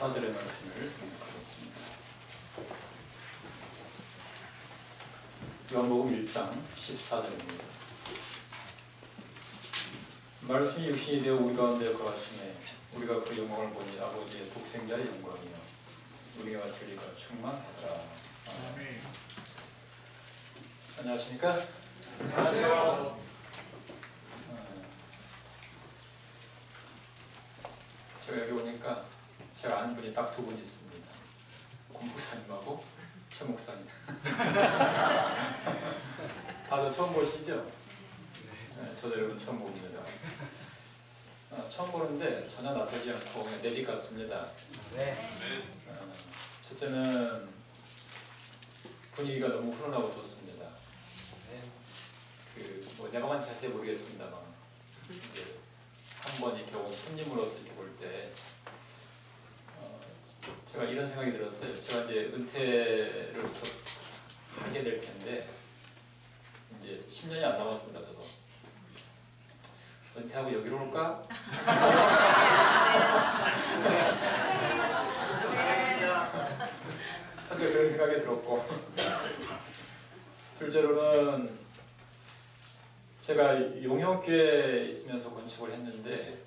14절의 말씀을 공부하겠습니다. 요한복음 1장 14절입니다. 말씀이 육신이 되어 우리 가운데 거하시네 우리가 그 영광을 보니 아버지의 독생자의 영광이요 우리와 진리가 충만하더라. 아멘. 안녕하십니까? 안녕하세요. 제가 여기 오니까 제가 아는 분이 딱 두 분 있습니다. 공부사님하고 최 목사님. 다들 처음 보시죠? 네, 저도 여러분 처음 봅니다. 처음 보는데 전혀 나서지 않고 그냥 내 집 같습니다. 네. 첫째는 분위기가 너무 훈훈하고 좋습니다. 뭐 내 방은 자세히 모르겠습니다만 이제 한번 이렇게 온 손님으로서 이렇게 볼 때 제가 이런 생각이 들었어요. 제가 이제 은퇴를 곧 하게 될 텐데 이제 10년이 안 남았습니다. 저도 은퇴하고 여기로 올까? 첫째 그런 생각이 들었고 둘째로는 제가 용형교회에 있으면서 건축을 했는데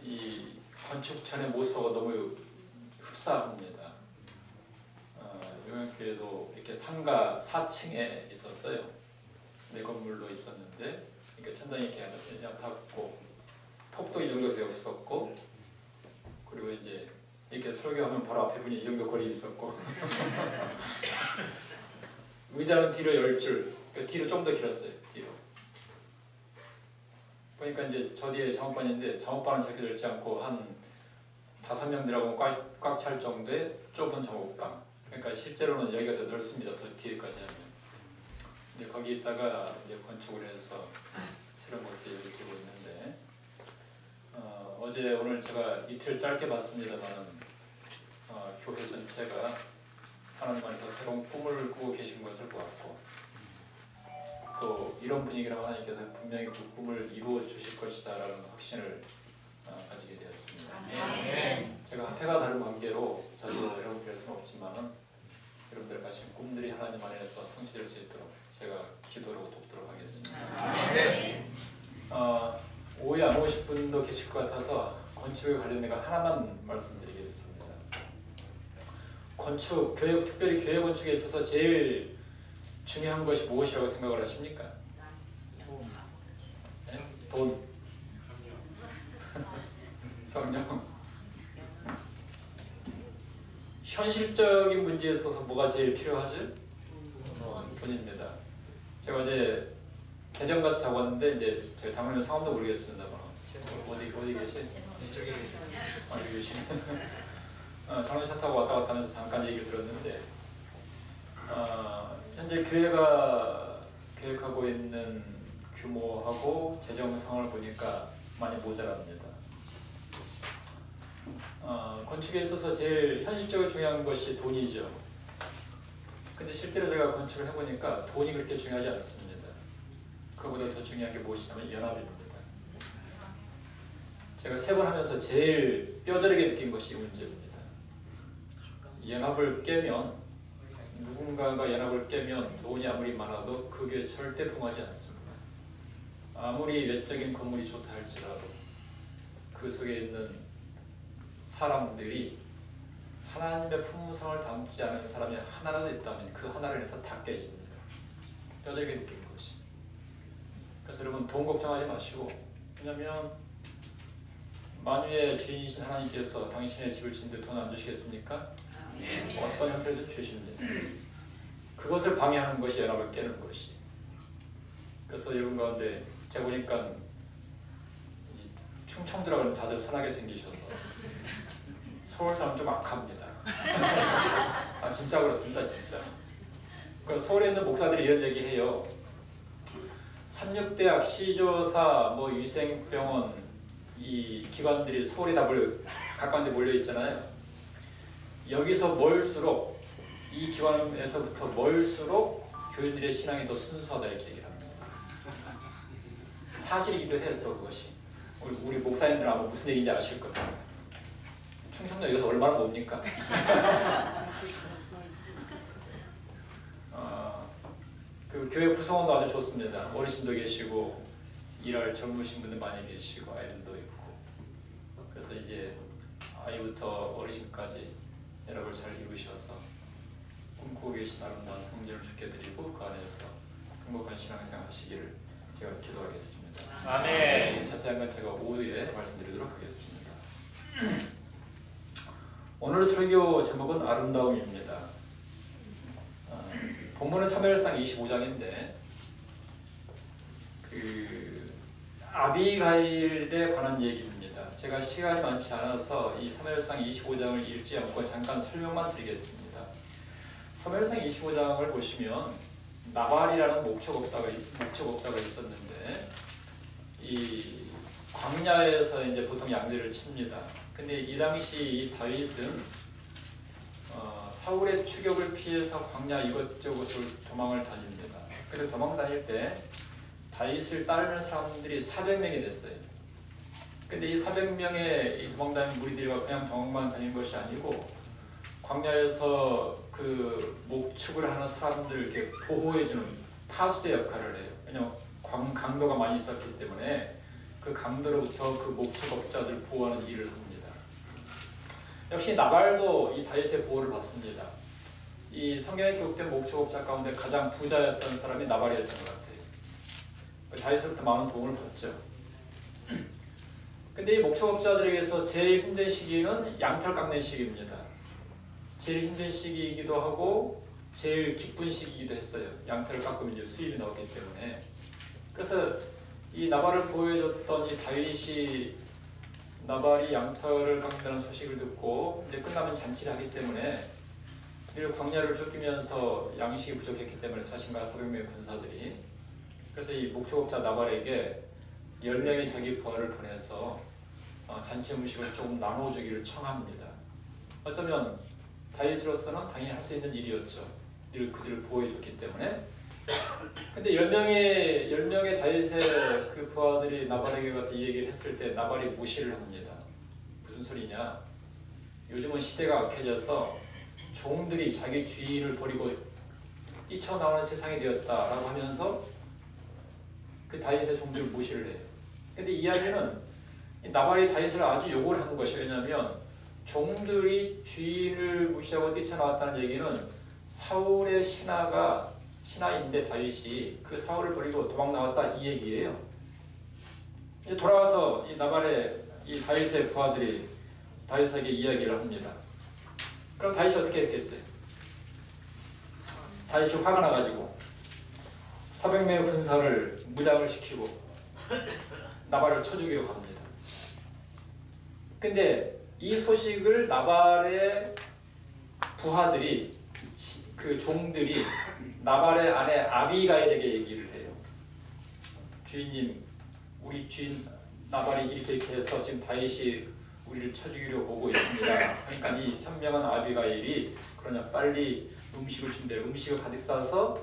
이 건축 전의 모습하고 너무 흡사합니다. 용형교회도 이렇게 상가 4층에 있었어요. 내 건물로 있었는데 이렇게 천장이 이렇게 얕았고 턱도 이 정도 되었었고 그리고 이제 이렇게 설교하면 바로 앞에 분이 이 정도 거리 있었고 의자는 뒤로 10줄 뒤로 좀 더 길었어요. 뒤로 보니까 이제 저 뒤에 작업반인데 작업반은 저렇게 넓지 않고 한 5명들하고 꽉 찰 정도의 좁은 작업반. 그러니까 실제로는 여기가 더 넓습니다. 더 뒤에까지 하면. 이제 거기 있다가 이제 건축을 해서 새로운 모습을 일으키고 있는데 어제 오늘 제가 이틀 짧게 봤습니다만 교회 전체가 하나님 안에서 새로운 꿈을 꾸고 계신 것을 보았고 또 이런 분위기라고 하나님께서 분명히 그 꿈을 이루어 주실 것이다 라는 확신을 가지게 되었습니다. 제가 학회가 다른 관계로 자주 여러분 뵐 수는 없지만 여러분들 가진 꿈들이 하나님 안에서 성취될 수 있도록 제가 기도로 돕도록 하겠습니다. 오해 안 오실 분도 계실 것 같아서 건축에 관련된 거 하나만 말씀드리겠습니다. 건축, 교회, 특별히 교회 건축에 있어서 제일 중요한 것이 무엇이라고 생각을 하십니까? 네? 돈. 성령. 현실적인 문제에 있어서 뭐가 제일 필요하지? 돈입니다. 제가 어제 개정 가서 자고 왔는데 이제 제가 장모님 성함도 모르겠습니다만 어디 계시? 이쪽에 계세요. 여기 계시네. 장모님 차 타고 왔다 갔다 하면서 잠깐 얘기를 들었는데 현재 교회가 계획하고 있는 규모하고 재정 상황을 보니까 많이 모자랍니다. 건축에 있어서 제일 현실적으로 중요한 것이 돈이죠. 근데 실제로 제가 건축을 해보니까 돈이 그렇게 중요하지 않습니다. 그보다 더 중요한 게 무엇이냐면 연합입니다. 제가 3번 하면서 제일 뼈저리게 느낀 것이 이 문제입니다. 연합을 깨면 누군가가 연합을 깨면 돈이 아무리 많아도 그게 절대 풍하지 않습니다. 아무리 외적인 건물이 좋다 할지라도 그 속에 있는 사람들이 하나님의 품성을 담지 않은 사람이 하나라도 있다면 그 하나를 인해서 다 깨집니다. 뼈저리게 느낀 것이. 그래서 여러분 돈 걱정하지 마시고 왜냐하면 만유의 주인이신 하나님께서 당신의 집을 짓는데 돈 안 주시겠습니까? 어떤 형태로든 주십니다. 그것을 방해하는 것이 연합을 깨는 것이. 그래서 여러분 가운데 제가 보니까 충청도라고 다들 선하게 생기셔서 서울 사람 좀 악합니다. 진짜 그렇습니다. 진짜. 그러니까 서울에 있는 목사들이 이런 얘기해요. 삼육대학, 시조사, 위생병원 이 기관들이 서울에 다 가까운 데 몰려 있잖아요. 여기서 멀수록 이 기관에서부터 멀수록 교인들의 신앙이 더 순수하다 이렇게 얘기를 합니다. 사실이기도 해요. 또 그것이 우리 목사님들 아마 무슨 얘기인지 아실 겁니다. 충청도 여기서 얼마나 멉니까? 그 교회 구성원도 아주 좋습니다. 어르신도 계시고 일할 젊으신 분들 많이 계시고 아이들도 있고, 그래서 이제 아이부터 어르신까지 연합을 잘 이루셔서 꿈꾸고 계신 아름다운 성전을 주께 드리고 그 안에서 행복한 신앙생활 하시기를 제가 기도하겠습니다. 아멘. 자세한 건 제가 오후에 말씀드리도록 하겠습니다. 오늘 설교 제목은 아름다움입니다. 본문은 사무엘상 25장인데 그 아비가일에 관한 얘기입니다. 제가 시간이 많지 않아서 이 사무엘상 25장을 읽지 않고 잠깐 설명만 드리겠습니다. 사무엘상 25장을 보시면 나발이라는 목초법사가 있었는데 이 광야에서 이제 보통 양들을 칩니다. 근데 이 당시 이 다윗은 사울의 추격을 피해서 광야 이것저것을 도망을 다닙니다. 그래서 도망 다닐 때 다윗을 따르는 사람들이 400명이 됐어요. 근데 이 400명의 이 도망 다니는 무리들과 그냥 도망만 다니는 것이 아니고 광야에서 그 목축을 하는 사람들을 이렇게 보호해주는 파수대 역할을 해요. 왜냐하면 강도가 많이 있었기 때문에 그 강도로부터 그 목축업자들 보호하는 일을 합니다. 역시 나발도 이 다윗의 보호를 받습니다. 이 성경에 기록된 목축업자 가운데 가장 부자였던 사람이 나발이었던 것 같아요. 다윗으로부터 많은 도움을 받죠. 근데 이 목축업자들에게서 제일 힘든 시기는 양털 깎는 시기입니다. 제일 힘든 시기이기도 하고 제일 기쁜 시기이기도 했어요. 양털을 깎으면 이제 수입이 나오기 때문에. 그래서 이 나발을 보호해줬던 이 다윗이 나발이 양털을 깎는다는 소식을 듣고 이제 끝나면 잔치를 하기 때문에 늘 광야를 쫓기면서 양식이 부족했기 때문에 자신과 400명의 군사들이, 그래서 이 목축업자 나발에게 10명의 자기 부하를 보내서 잔치 음식을 조금 나눠주기를 청합니다. 어쩌면 다윗으로서는 당연히 할 수 있는 일이었죠. 늘 그들을 보호해줬기 때문에. 근데 10명의 다윗의 그 부하들이 나발에게 가서 이 얘기를 했을 때 나발이 무시를 합니다. 무슨 소리냐? 요즘은 시대가 악해져서 종들이 자기 주인을 버리고 뛰쳐나오는 세상이 되었다라고 하면서 그 다윗의 종들을 무시를 해요. 근데 이야기는 나발이 다윗을 아주 욕을 하는 것이, 왜냐하면 종들이 주인을 무시하고 뛰쳐나왔다는 얘기는 사울의 신하인데 다윗이 그 사울을 버리고 도망 나왔다 이 얘기예요. 이제 돌아와서 이 나발의 이 다윗의 부하들이 다윗에게 이야기를 합니다. 그럼 다윗이 어떻게 했겠어요? 다윗이 화가 나가지고 400명의 군사를 무장을 시키고 나발을 쳐 죽이려고 합니다. 근데 이 소식을 나발의 부하들이, 그 종들이 나발의 아내 아비가일에게 얘기를 해요. 주인님, 우리 주인 나발이 이렇게 해서 지금 다윗이 우리를 쳐 죽이려고 오고 있습니다. 그러니까 이 현명한 아비가일이 그러냐, 빨리 음식을 준비해. 음식을 가득 싸서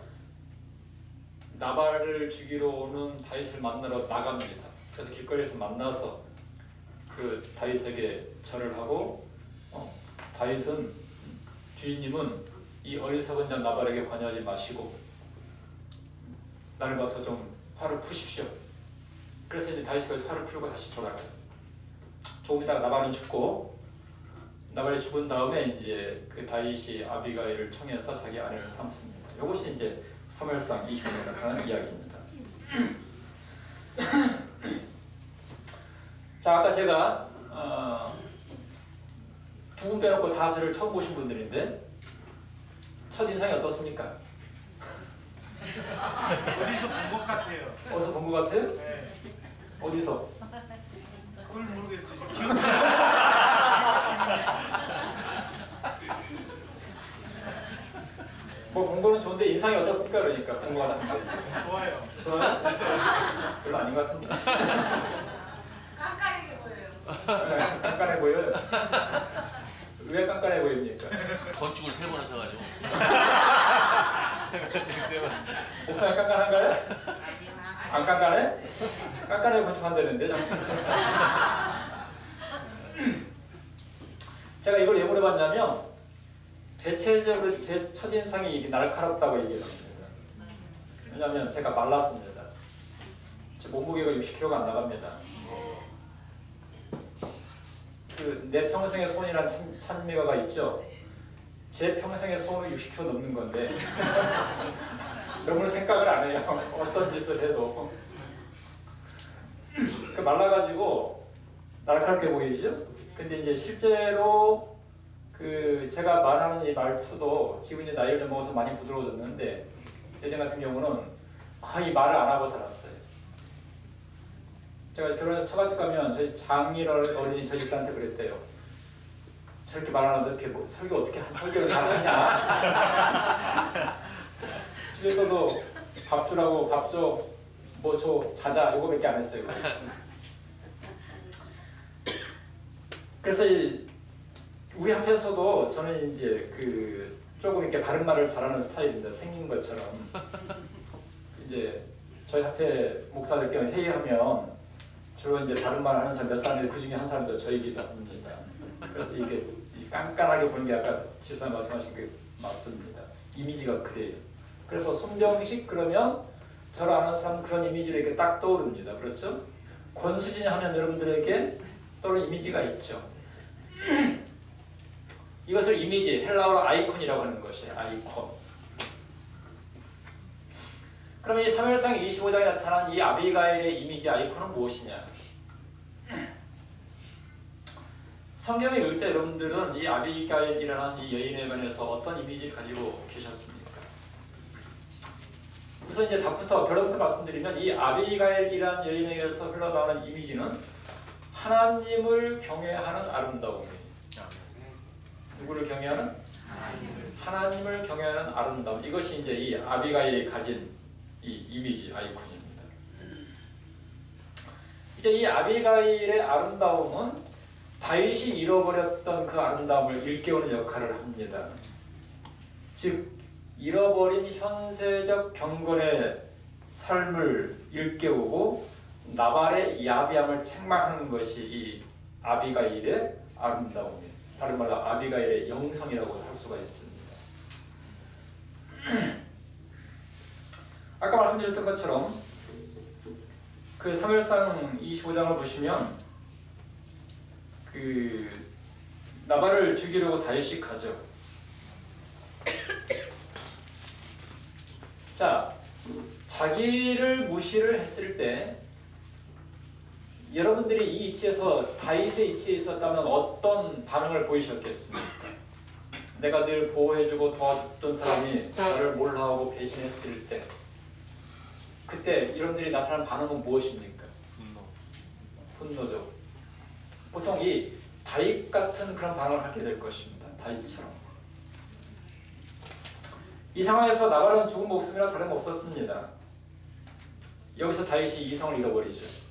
나발을 죽이러 오는 다윗을 만나러 나갑니다. 그래서 길거리에서 만나서 그 다윗에게 절을 하고, 다윗은, 주인님은 이 어리석은 자 나발에게 관여하지 마시고 나를 봐서 좀 화를 푸십시오. 그래서 이제 다윗이 거기서 화를 풀고 다시 돌아가요. 조금 있다가 나발은 죽고, 나발이 죽은 다음에 이제 그 다윗이 아비가일을 청해서 자기 아내를 삼습니다. 이것이 이제 사무엘상 20장에 나타나는 이야기입니다. 자, 아까 제가 두 분 빼놓고 다 저를 처음 보신 분들인데 첫 인상이 어떻습니까? 어디서 본 것 같아요. 어디서 본 것 같아요? 네. 어디서? 그걸 모르겠어요. 뭐 본 거는 좋은데 인상이 어떻습니까? 그러니까 본 것 같은데. 좋아요. 좋아요? 별로 아닌 것 같은데. 깜깜하게 보여요. 네, 깐깐해 보여요. 왜 깐깐해 보입니까? 건축을 3번 하셔가지고. 목사님 깐깐한가요? 안 깐깐해? 깐깐해 건축한다는데 자꾸. 제가 이걸 왜 물어봤냐면 대체적으로 제 첫인상이 이게 날카롭다고 얘기를 합니다. 왜냐하면 제가 말랐습니다. 제 몸무게가 60kg가 안 나갑니다. 그 내 평생의 소원이란 찬미가가 있죠. 제 평생의 소원은 60kg 넘는 건데 너무 생각을 안 해요. 어떤 짓을 해도. 그 말라가지고 날카롭게 보이죠. 근데 이제 실제로 그 제가 말하는 이 말투도 지금 이제 나이를 좀 먹어서 많이 부드러워졌는데 예전 같은 경우는 거의 말을 안 하고 살았어요. 제가 결혼해서 처갓집 가면 저희 장일 어린이 저희 집사한테 그랬대요. 저렇게 말하는데 어떻게 뭐 설교 어떻게 설교를 잘하냐. 집에서도 밥 주라고 밥 줘, 뭐 줘, 자자 이거밖에 안 했어요. 그래서 우리 앞에서도 저는 이제 그 조금 이렇게 바른 말을 잘하는 스타일입니다. 생긴 것처럼. 이제 저희 앞에 목사들끼리 회의하면 주로 이제 바른 말 하는 사람 몇 사람인데 그 중에 한 사람도 저이기도 합니다. 그래서 이게 깐깐하게 보는 게 아까 실사님 말씀하신 게 맞습니다. 이미지가 그래요. 그래서 손병식 그러면 저를 아는 사람 그런 이미지를 이렇게 딱 떠오릅니다. 그렇죠? 권수진 하면 여러분들에게 떠오르는 이미지가 있죠. 이것을 이미지, 헬라어로 아이콘이라고 하는 것이에요. 아이콘. 그럼 이 사무엘상 25장에 나타난 이 아비가일의 이미지 아이콘은 무엇이냐? 성경을 읽을 때 여러분들은 이 아비가일이라는 이 여인에 관해서 어떤 이미지를 가지고 계셨습니까? 우선 이제 답부터 결론부터 말씀드리면 이 아비가일이라는 여인에게서 흘러나오는 이미지는 하나님을 경외하는 아름다움이에요. 누구를 경외하는? 하나님을 경외하는 아름다움. 이것이 이제 이 아비가일이 가진 이 이미지 아이콘입니다. 이제 이 아비가일의 아름다움은 다윗이 잃어버렸던 그 아름다움을 일깨우는 역할을 합니다. 즉 잃어버린 현세적 경건의 삶을 일깨우고 나발의 야비함을 책망하는 것이 이 아비가일의 아름다움이에요. 다른 말로 아비가일의 영성이라고 할 수가 있습니다. 아까 말씀드렸던 것처럼 그 사무엘상 25장을 보시면 그 나발을 죽이려고 다윗이 가죠. 자, 자기를 무시를 했을 때 여러분들이 이 위치에서 다윗의 위치에 있었다면 어떤 반응을 보이셨겠습니까? 내가 늘 보호해주고 도와줬던 사람이 나를 몰라하고 배신했을 때 그때 여러분들이 나타나는 반응은 무엇입니까? 분노죠. 보통 이 다윗 같은 그런 반응을 하게 될 것입니다. 다윗처럼. 이 상황에서 나발은 죽은 목숨이라 다름없었습니다. 여기서 다윗이 이성을 잃어버리죠.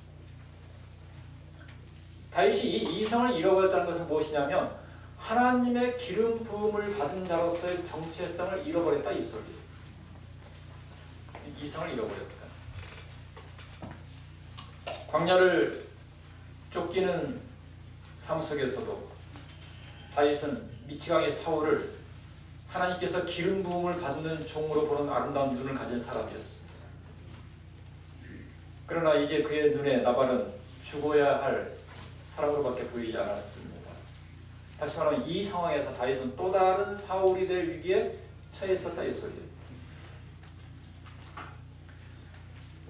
다윗이 이 이성을 잃어버렸다는 것은 무엇이냐면 하나님의 기름 부음을 받은 자로서의 정체성을 잃어버렸다 이 소리예요. 이성을 잃어버렸다. 광야를 쫓기는 삶 속에서도 다윗은 미치광이 사울을 하나님께서 기름 부음을 받는 종으로 보는 아름다운 눈을 가진 사람이었습니다. 그러나 이제 그의 눈에 나발은 죽어야 할 사람으로밖에 보이지 않았습니다. 다시 말하면 이 상황에서 다윗은 또 다른 사울이 될 위기에 처해 있었다 이 소리예요.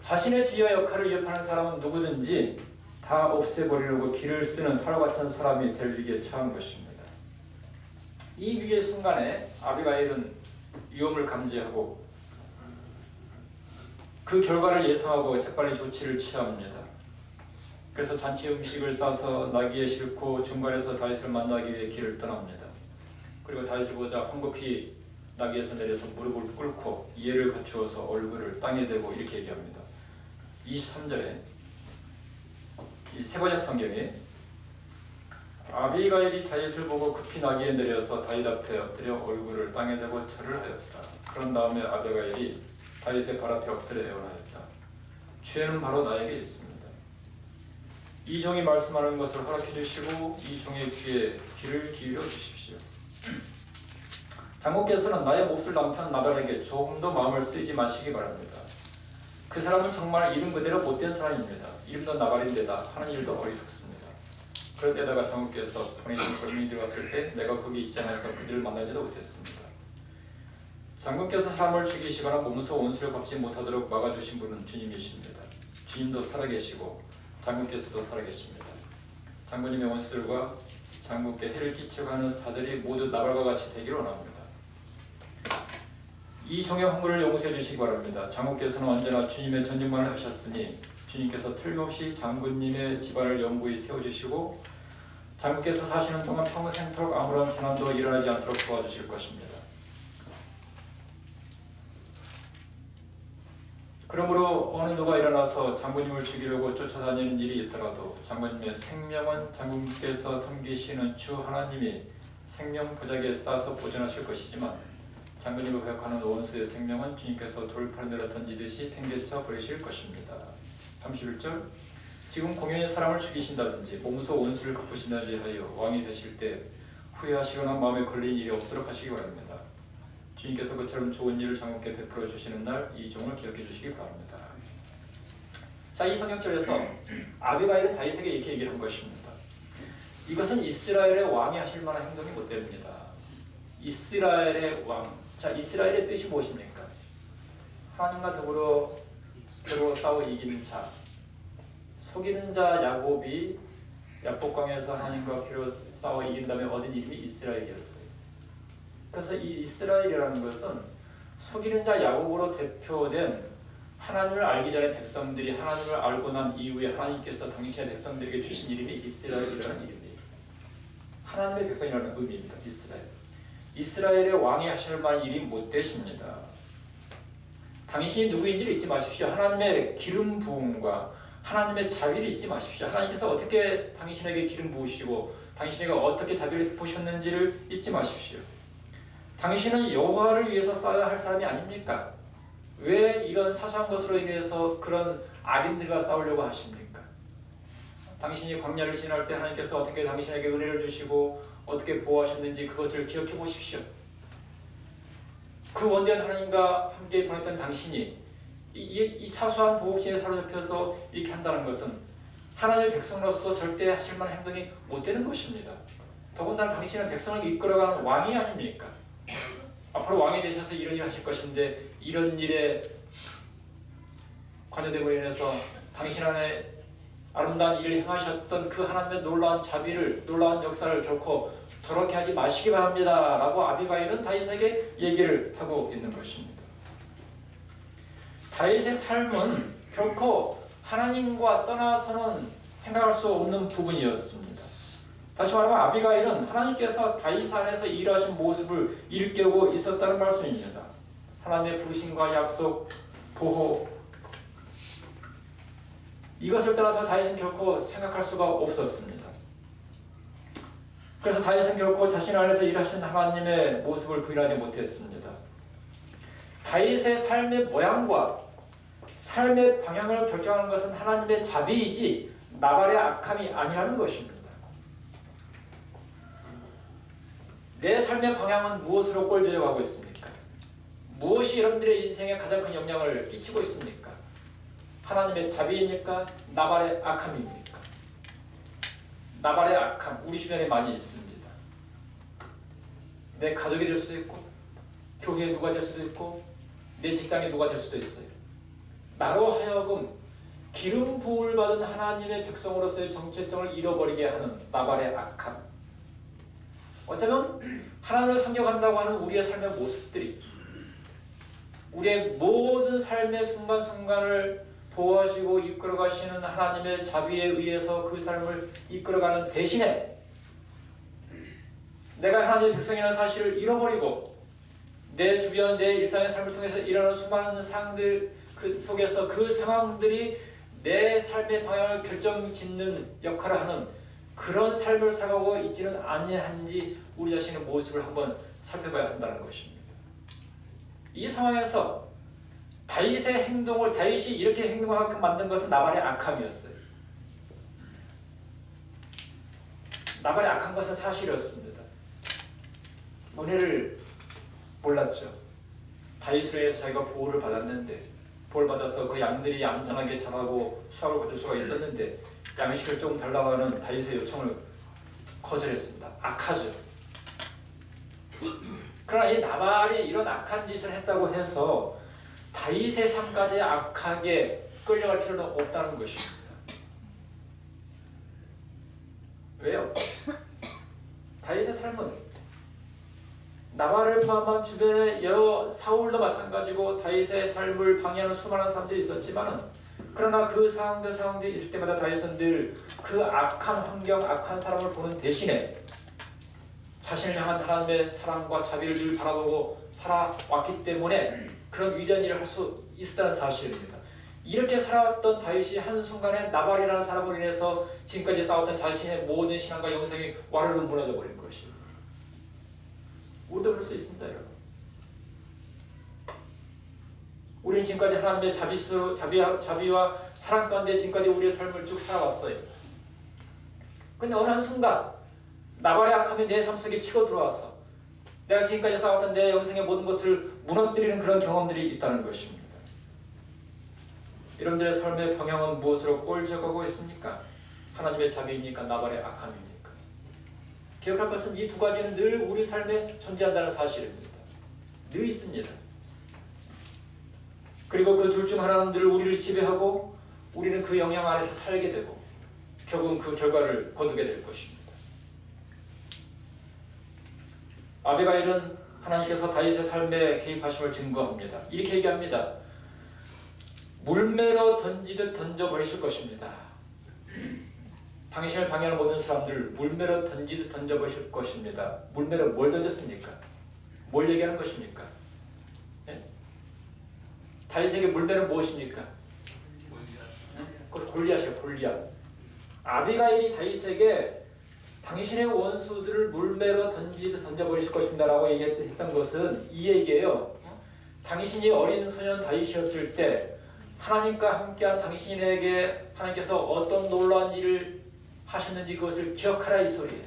자신의 지혜와 역할을 위협하는 사람은 누구든지 다 없애버리려고 길을 쓰는 사울 같은 사람이 될 위기에 처한 것입니다. 이 위기의 순간에 아비가일은 위험을 감지하고 그 결과를 예상하고 재빨리 조치를 취합니다. 그래서 잔치 음식을 싸서 나귀에 싣고 중간에서 다윗을 만나기 위해 길을 떠납니다. 그리고 다윗을 보자 황급히 나귀에서 내려서 무릎을 꿇고 예를 갖추어서 얼굴을 땅에 대고 이렇게 얘기합니다. 23절에 이 세번역 성경에 아비가일이 다윗을 보고 급히 나귀에 내려서 다윗 앞에 엎드려 얼굴을 땅에 대고 절을 하였다. 그런 다음에 아비가일이 다윗의 발 앞에 엎드려 애원하였다. 죄는 바로 나에게 있습니다. 이 종이 말씀하는 것을 허락해 주시고 이 종의 귀에 귀를 기울여 주십시오. 장군께서는 나의 몹쓸 남편 나발에게 조금도 마음을 쓰지 마시기 바랍니다. 그 사람은 정말 이름 그대로 못된 사람입니다. 이름도 나발인데다 하는 일도 어리석습니다. 그런데다가 장군께서 보내신 젊은이 들어갔을 때 내가 거기 있지 않아서 그들을 만나지도 못했습니다. 장군께서 사람을 죽이시거나 몸소 원수를 갚지 못하도록 막아주신 분은 주님이십니다. 주님도 살아계시고 장군께서도 살아계십니다. 장군님의 원수들과 장군께 해를 끼치려고 하는 사들이 모두 나발과 같이 되기를 원합니다. 이 종의 헌물을 용서해 주시기 바랍니다. 장군께서는 언제나 주님의 전쟁만을 하셨으니 주님께서 틀림없이 장군님의 집안을 영구히 세워주시고 장군께서 사시는 동안 평생토록 아무런 재난도 일어나지 않도록 도와주실 것입니다. 그러므로 어느 누가 일어나서 장군님을 죽이려고 쫓아다니는 일이 있더라도 장군님의 생명은 장군께서 섬기시는 주 하나님이 생명 보자기에 싸서 보존하실 것이지만 장군님을 거역하는 원수의 생명은 주님께서 돌판에 내려 던지듯이 팽개쳐 버리실 것입니다. 31절 지금 공연히 사람을 죽이신다든지 몸소 원수를 갚으신다든지 하여 왕이 되실 때 후회하시거나 마음에 걸린 일이 없도록 하시기 바랍니다. 주님께서 그처럼 좋은 일을 장군께 베풀어 주시는 날 이 종을 기억해 주시기 바랍니다. 자, 이 성경절에서 아비가일은 다윗에게 이렇게 얘기를 한 것입니다. 이것은 이스라엘의 왕이 하실 만한 행동이 못 됩니다. 이스라엘의 왕. 자, 이스라엘의 뜻이 무엇입니까? 하나님과 더불어 싸워 이기는 자. 속이는 자 야곱이 야복강에서 하나님과 싸워 이긴 다음에 얻은 이름이 이스라엘이었어요. 그래서 이 이스라엘이라는 것은 속이는 자 야곱으로 대표된 하나님을 알기 전에 백성들이 하나님을 알고 난 이후에 하나님께서 당신의 백성들에게 주신 이름이 이스라엘이라는 이름이에요. 하나님의 백성이라는 의미입니다. 이스라엘. 이스라엘의 왕이 하실 만한 일이 못 되십니다. 당신이 누구인지를 잊지 마십시오. 하나님의 기름 부음과 하나님의 자비를 잊지 마십시오. 하나님께서 어떻게 당신에게 기름 부으시고 당신에게 어떻게 자비를 부으셨는지를 잊지 마십시오. 당신은 여호와를 위해서 싸워야 할 사람이 아닙니까? 왜 이런 사소한 것으로 인해서 그런 악인들과 싸우려고 하십니까? 당신이 광야를 지날 때 하나님께서 어떻게 당신에게 은혜를 주시고 어떻게 보호하셨는지 그것을 기억해 보십시오. 그 원대한 하나님과 함께 보냈던 당신이 이 사소한 보복심에 사로잡혀서 이렇게 한다는 것은 하나님의 백성으로서 절대 하실 만한 행동이 못 되는 것입니다. 더군다나 당신은 백성을 이끌어가는 왕이 아닙니까? 앞으로 왕이 되셔서 이런 일을 하실 것인데 이런 일에 관여됨으로 인해서 당신 안에 아름다운 일을 행하셨던 그 하나님의 놀라운 자비를, 놀라운 역사를 결코 저렇게 하지 마시기 바랍니다 라고 아비가일은 다윗에게 얘기를 하고 있는 것입니다. 다윗의 삶은 결코 하나님과 떠나서는 생각할 수 없는 부분이었습니다. 다시 말하면 아비가일은 하나님께서 다윗 안에서 일하신 모습을 일깨우고 있었다는 말씀입니다. 하나님의 부르심과 약속, 보호, 이것을 떠나서 다윗은 결코 생각할 수가 없었습니다. 그래서 다윗은 결코 자신 안에서 일하신 하나님의 모습을 부인하지 못했습니다. 다윗의 삶의 모양과 삶의 방향을 결정하는 것은 하나님의 자비이지 나발의 악함이 아니라는 것입니다. 내 삶의 방향은 무엇으로 꼴지어가고 있습니까? 무엇이 여러분들의 인생에 가장 큰 영향을 끼치고 있습니까? 하나님의 자비입니까? 나발의 악함입니까? 나발의 악함, 우리 주변에 많이 있습니다. 내 가족이 될 수도 있고 교회의 누가 될 수도 있고 내 직장의 누가 될 수도 있어요. 나로 하여금 기름 부음을 받은 하나님의 백성으로서의 정체성을 잃어버리게 하는 나발의 악함. 어쩌면 하나님을 섬겨간다고 하는 우리의 삶의 모습들이 우리의 모든 삶의 순간순간을 보호하시고 이끌어가시는 하나님의 자비에 의해서 그 삶을 이끌어가는 대신에 내가 하나님의 백성이라는 사실을 잃어버리고 내 주변, 내 일상의 삶을 통해서 일어나는 수많은 상황들 그 속에서 그 상황들이 내 삶의 방향을 결정짓는 역할을 하는 그런 삶을 살아가고 있지는 아니한지 우리 자신의 모습을 한번 살펴봐야 한다는 것입니다. 이 상황에서 다윗의 행동을 다윗이 이렇게 행동하게끔 만든 것은 나발의 악함이었어요. 나발이 악한 것은 사실이었습니다. 은혜를 몰랐죠. 다윗으로 인해서 자기가 보호를 받았는데, 보호를 받아서 그 양들이 얌전하게 자라고 수확을 거둘 수가 있었는데 양식을 조금 달라고 하는 다윗의 요청을 거절했습니다. 악하죠. 그러나 이 나발이 이런 악한 짓을 했다고 해서 다윗의 삶까지 악하게 끌려갈 필요는 없다는 것입니다. 왜요? 다윗의 삶은 나발을 포함한 주변의 여러 사울도 마찬가지고 다윗의 삶을 방해하는 수많은 사람들이 있었지만, 그러나 그 상황들이 있을 때마다 다윗은 늘 그 악한 환경, 악한 사람을 보는 대신에 자신을 향한 하나님의 사랑과 자비를 늘 바라보고 살아왔기 때문에 그런 위대한 일을 할 수 있었다는 사실입니다. 이렇게 살아왔던 다윗이 한순간에 나발이라는 사람으로 인해서 지금까지 쌓았던 자신의 모든 신앙과 영생이 와르르 무너져 버린 것입니다. 우리도 그럴 수 있습니다, 여러분. 우리는 지금까지 하나님의 자비와 사랑 가운데 지금까지 우리의 삶을 쭉 살아왔어요. 근데 어느 한순간 나발의 악함이 내 삶 속에 치고 들어왔어. 내가 지금까지 쌓았던 내 영생의 모든 것을 무너뜨리는 그런 경험들이 있다는 것입니다. 여러분들의 삶의 방향은 무엇으로 꼴져가고 있습니까? 하나님의 자비입니까? 나발의 악함입니까? 기억할 것은 이 두 가지는 늘 우리 삶에 존재한다는 사실입니다. 늘 있습니다. 그리고 그 둘 중 하나는 늘 우리를 지배하고 우리는 그 영향 아래서 살게 되고 결국은 그 결과를 거두게 될 것입니다. 아비가일은 하나님께서 다윗의 삶에 개입하심을 증거합니다. 이렇게 얘기합니다. 물매로 던지듯 던져버리실 것입니다. 당신을 방해하는 모든 사람들을 물매로 던지듯 던져버리실 것입니다. 물매로 뭘 던졌습니까? 뭘 얘기하는 것입니까? 네? 다윗에게 물매는 무엇입니까? 골리앗이에요. 골리앗. 아비가일이 다윗에게 당신의 원수들을 물매로 던지듯 던져버리실 것입니다 라고 얘기했던 것은 이 얘기예요. 당신이 어린 소년 다윗이었을 때 하나님과 함께한 당신에게 하나님께서 어떤 놀라운 일을 하셨는지 그것을 기억하라 이 소리예요.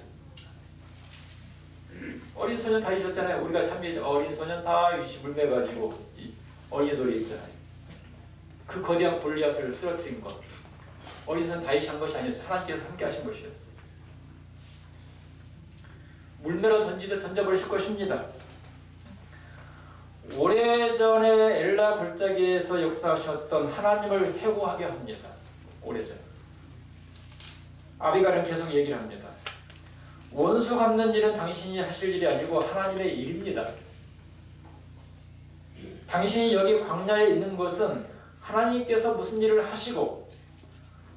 어린 소년 다윗이었잖아요. 우리가 참미에서 어린 소년 다윗이 물매가지고 어린이 놀이 있잖아요. 그 거대한 골리앗을 쓰러뜨린 것. 어린 소년 다윗이 한 것이 아니었죠. 하나님께서 함께 하신 것이었어요. 물매로 던지듯 던져버리실 것입니다. 오래전에 엘라 골짜기에서 역사하셨던 하나님을 회고하게 합니다. 오래전. 아비가일은 계속 얘기를 합니다. 원수 갚는 일은 당신이 하실 일이 아니고 하나님의 일입니다. 당신이 여기 광야에 있는 것은 하나님께서 무슨 일을 하시고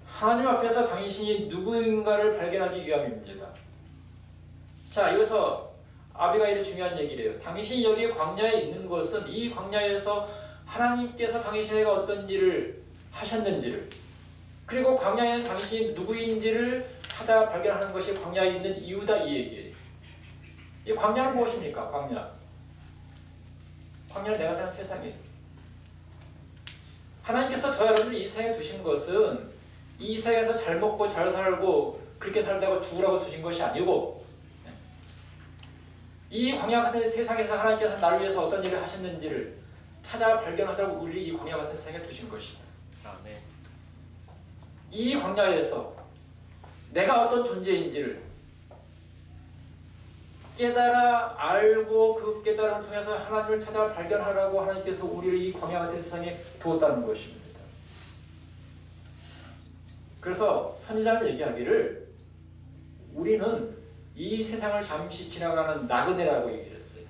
하나님 앞에서 당신이 누구인가를 발견하기 위함입니다. 자, 여기서 아비가일이 중요한 얘기래요. 당신이 여기 광야에 있는 것은 이 광야에서 하나님께서 당신에게 어떤 일을 하셨는지를, 그리고 광야에는 당신이 누구인지를 찾아 발견하는 것이 광야에 있는 이유다 이 얘기예요. 이 광야는 무엇입니까? 광야는 내가 사는 세상이에요. 하나님께서 저 여러분을 이 세상에 두신 것은 이 세상에서 잘 먹고 잘 살고 그렇게 살다가 죽으라고 주신 것이 아니고, 이 광야 같은 세상에서 하나님께서 나를 위해서 어떤 일을 하셨는지를 찾아 발견하도록 우리를 이 광야 같은 세상에 두신 것입니다. 아멘. 이 광야에서 내가 어떤 존재인지를 깨달아 알고 그 깨달음을 통해서 하나님을 찾아 발견하라고 하나님께서 우리를 이 광야 같은 세상에 두었다는 것입니다. 그래서 선지자는 얘기하기를 우리는 이 세상을 잠시 지나가는 나그네라고 얘기를 했어요.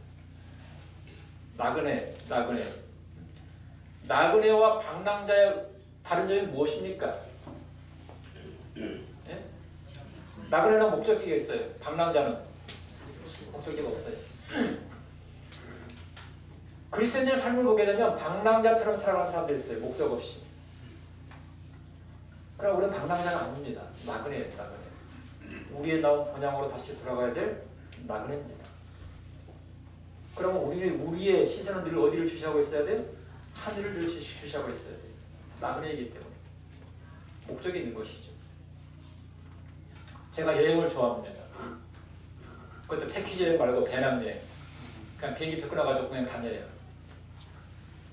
나그네와 방랑자의 다른 점이 무엇입니까? 네? 나그네는 목적지가 있어요. 방랑자는 목적지가 없어요. 그리스도인들의 삶을 보게 되면 방랑자처럼 살아가는 사람들이 있어요. 목적 없이. 그럼 우리는 방랑자가 아닙니다. 나그네예요. 나그네. 우리의 나온 본향으로 다시 돌아가야 될 나그네입니다. 그러면 우리의 시선은 늘 어디를 주시하고 있어야 돼요? 하늘을 늘 주시하고 있어야 돼요. 나그네이기 때문에. 목적이 있는 것이죠. 제가 여행을 좋아합니다. 그것도 패키지 여행 말고 배낭 여행. 그냥 비행기 표 끊어가지고 그냥 다녀요.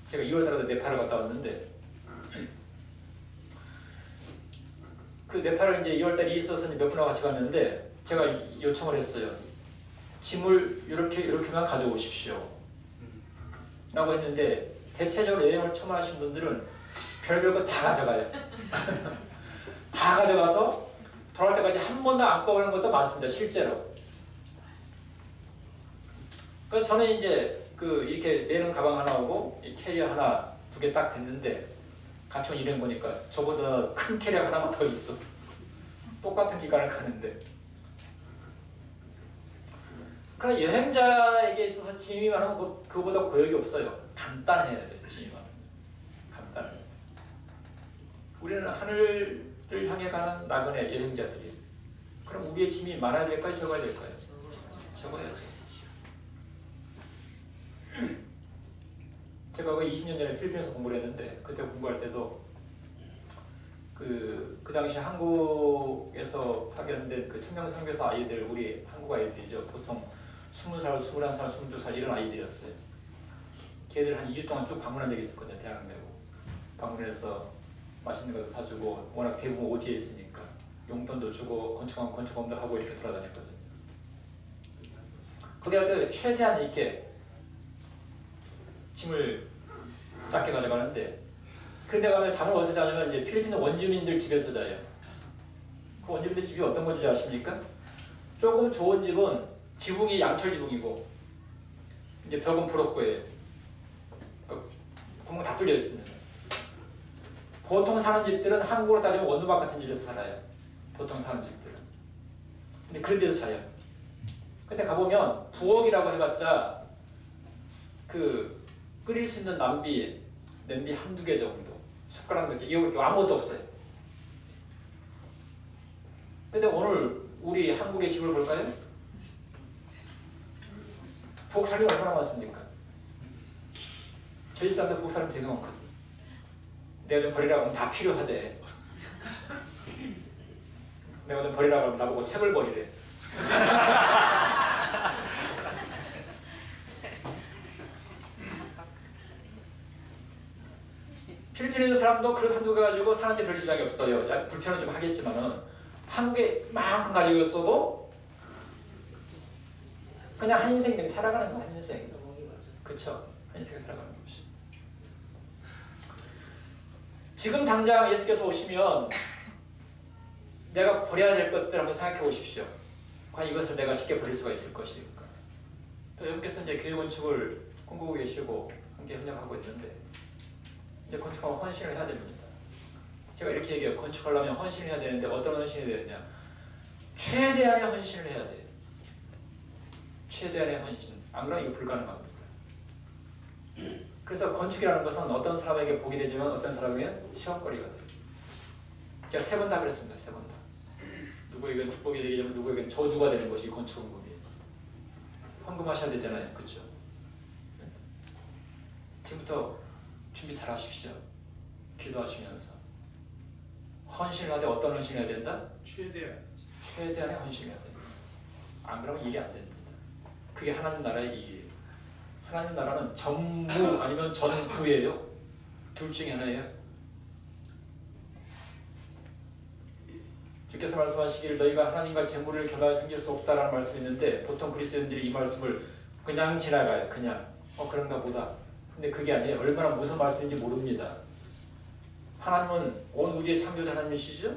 제가 2월달에도 네팔을 갔다 왔는데 그 네팔을 이제 2월달에 있어서 몇 분하고 같이 갔는데 제가 요청을 했어요. 짐을 이렇게만 가져오십시오. 라고 했는데 대체적으로 여행을 처음 하신 분들은 별별 거 다 가져가요. 다 가져가서 돌아올 때까지 한 번도 안 꺼보는 것도 많습니다. 실제로. 그래서 저는 이제 이렇게 내는 가방 하나 오고 이 캐리어 하나 두 개 딱 됐는데 같이 온 일행 보니까 저보다 큰 캐리어 하나만 더 있어. 똑같은 기간을 가는데. 그러나 여행자에게 있어서 짐이 많으면 그거보다 고역이 없어요. 간단해야 돼. 짐이 많으면. 간단해. 우리는 하늘을 향해 가는 나그네 여행자들이. 그럼 우리의 짐이 많아야 될까요? 적어야 될까요? 적어야죠. 제가 그 20년 전에 필리핀에서 공부를 했는데 그때 공부할 때도 그 당시 한국에서 파견된 그 청년선교사 아이들, 우리 한국 아이들이죠. 보통 20살, 21살, 22살 이런 아이들이었어요. 걔들 한 2주 동안 쭉 방문한 적이 있었거든요. 대학 내고 방문해서 맛있는 것도 사주고 워낙 대부분 오지에 있으니까 용돈도 주고 건축하면 건축업도 하고 이렇게 돌아다녔거든요. 거기 할 때 최대한 이렇게 짐을 작게 가져가는데 그런데 가면 잠을 어디서 자냐면 이제 필리핀 원주민들 집에서 자요. 그 원주민들 집이 어떤 건지 아십니까? 조금 좋은 집은 지붕이 양철 지붕이고 이제 벽은 브로커예요. 구멍 다 뚫려 있습니다. 보통 사는 집들은 한국으로 따지면 원두막 같은 집에서 살아요. 보통 사는 집들은. 근데 그런 데서 자요. 근데 가보면 부엌이라고 해봤자 끓일 수 있는 냄비 한두 개 정도, 숟가락 몇 개, 이거 아무것도 없어요. 근데 오늘 우리 한국의 집을 볼까요? 부엌 살림이 얼마나 많습니까? 저희 집 사람들 부엌 살림 되게 많거든. 내가 좀 버리라고 하면 다 필요하대. 내가 좀 버리라고 하면 나보고 책을 버리래. 필리핀에 있는 사람도 그릇 한두 개 가지고 사는데 별 지장이 없어요. 불편은 좀 하겠지만은 한국에 만큼 가지고 있어도 그냥 한 인생 살아가는 거, 한 인생. 그쵸? 한 인생 살아가는 것이. 지금 당장 예수께서 오시면 내가 버려야 될 것들 한번 생각해 보십시오. 과연 이것을 내가 쉽게 버릴 수가 있을 것일까? 또 여러분께서 이제 교회 건축을 꿈꾸고 계시고 함께 협력하고 있는데 이제 건축하면 헌신을 해야 됩니다. 제가 이렇게 얘기해요. 건축하려면 헌신을 해야 되는데 어떤 헌신이 해야 되느냐? 최대한의 헌신을 해야 돼요. 최대한의 헌신. 안 그러면 이거 불가능합니다. 그래서 건축이라는 것은 어떤 사람에게 복이 되지만 어떤 사람에게는 시험거리가 돼요. 제가 3번 다 그랬습니다. 3번 다. 누구에게는 축복이 되면 누구에게는 저주가 되는 것이 건축헌금이에요. 헌금하셔야 되잖아요. 그렇죠? 지금부터 준비 잘 하십시오. 기도하시면서. 헌신을 하되 어떤 헌신을 해야 된다? 최대한의 헌신을 해야 된다. 안 그러면 일이 안 됩니다. 그게 하나님 나라의 일이에요. 하나님 나라는 전부 아니면 전부예요. 둘 중에 하나예요. 주께서 말씀하시기를 너희가 하나님과 재물을 겸하여 생길 수 없다라는 말씀이 있는데 보통 그리스도인들이 이 말씀을 그냥 지나가요. 그냥 그런가 보다. 근데 그게 아니에요. 얼마나 무슨 말씀인지 모릅니다. 하나님은 온 우주의 창조자 하나님이시죠?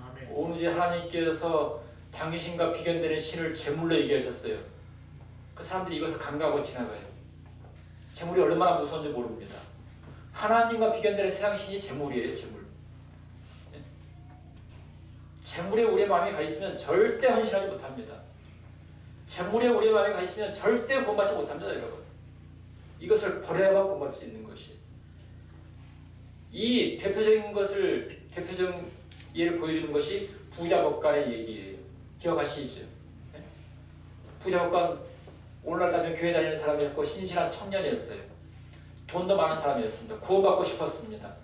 아멘. 온 우주의 하나님께서 당신과 비견되는 신을 제물로 얘기하셨어요. 그 사람들이 이것을 간과하고 지나가요. 제물이 얼마나 무서운지 모릅니다. 하나님과 비견되는 세상 신이 제물이에요. 제물. 재물에 우리의 마음이 가 있으면 절대 헌신하지 못합니다. 재물에 우리의 마음이 가 있으면 절대 구원받지 못합니다. 여러분. 이것을 버려야만 구원받을 수 있는 것이. 이 대표적인 예를 보여주는 것이 부자법관의 얘기예요. 기억하시죠? 부자법관 오늘날 따지면 교회 다니는 사람이었고 신실한 청년이었어요. 돈도 많은 사람이었습니다. 구원받고 싶었습니다.